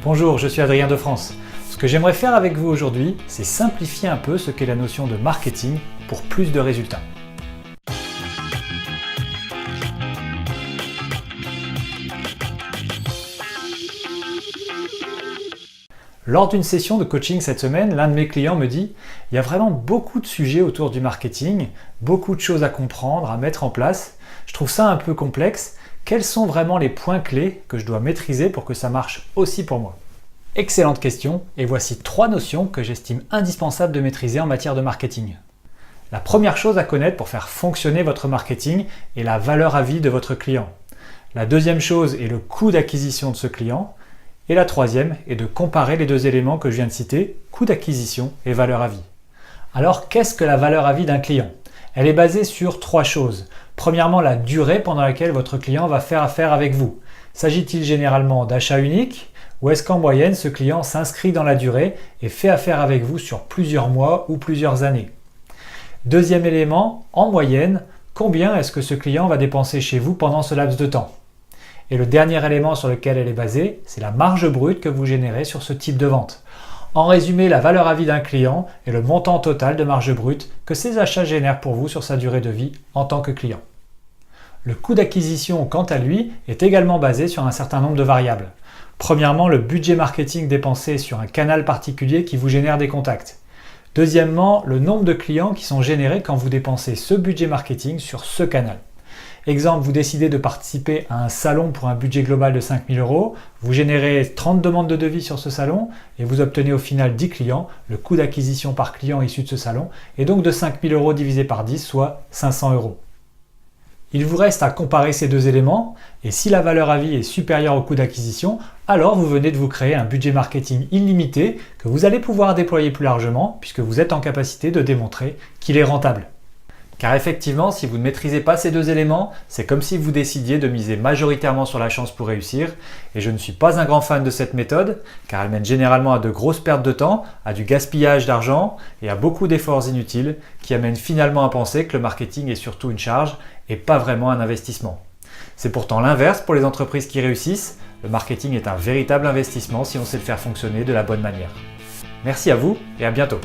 Bonjour, je suis Adrien de France. Ce que j'aimerais faire avec vous aujourd'hui, c'est simplifier un peu ce qu'est la notion de marketing pour plus de résultats. Lors d'une session de coaching cette semaine, l'un de mes clients me dit « Il y a vraiment beaucoup de sujets autour du marketing, beaucoup de choses à comprendre, à mettre en place. Je trouve ça un peu complexe. Quels sont vraiment les points clés que je dois maîtriser pour que ça marche aussi pour moi ?» Excellente question, et voici 3 notions que j'estime indispensables de maîtriser en matière de marketing. La première chose à connaître pour faire fonctionner votre marketing est la valeur à vie de votre client. La deuxième chose est le coût d'acquisition de ce client. Et la troisième est de comparer les deux éléments que je viens de citer, coût d'acquisition et valeur à vie. Alors, qu'est-ce que la valeur à vie d'un client? Elle est basée sur 3 choses. Premièrement, la durée pendant laquelle votre client va faire affaire avec vous. S'agit-il généralement d'achats uniques ou est-ce qu'en moyenne, ce client s'inscrit dans la durée et fait affaire avec vous sur plusieurs mois ou plusieurs années? Deuxième élément, en moyenne, combien est-ce que ce client va dépenser chez vous pendant ce laps de temps? Et le dernier élément sur lequel elle est basée, c'est la marge brute que vous générez sur ce type de vente. En résumé, la valeur à vie d'un client est le montant total de marge brute que ses achats génèrent pour vous sur sa durée de vie en tant que client. Le coût d'acquisition, quant à lui, est également basé sur un certain nombre de variables. Premièrement, le budget marketing dépensé sur un canal particulier qui vous génère des contacts. Deuxièmement, le nombre de clients qui sont générés quand vous dépensez ce budget marketing sur ce canal. Exemple, vous décidez de participer à un salon pour un budget global de 5 000 €, vous générez 30 demandes de devis sur ce salon et vous obtenez au final 10 clients. Le coût d'acquisition par client issu de ce salon est donc de 5 000 € divisé par 10, soit 500 €. Il vous reste à comparer ces deux éléments et si la valeur à vie est supérieure au coût d'acquisition, alors vous venez de vous créer un budget marketing illimité que vous allez pouvoir déployer plus largement puisque vous êtes en capacité de démontrer qu'il est rentable. Car effectivement, si vous ne maîtrisez pas ces deux éléments, c'est comme si vous décidiez de miser majoritairement sur la chance pour réussir. Et je ne suis pas un grand fan de cette méthode, car elle mène généralement à de grosses pertes de temps, à du gaspillage d'argent et à beaucoup d'efforts inutiles qui amènent finalement à penser que le marketing est surtout une charge et pas vraiment un investissement. C'est pourtant l'inverse pour les entreprises qui réussissent. Le marketing est un véritable investissement si on sait le faire fonctionner de la bonne manière. Merci à vous et à bientôt.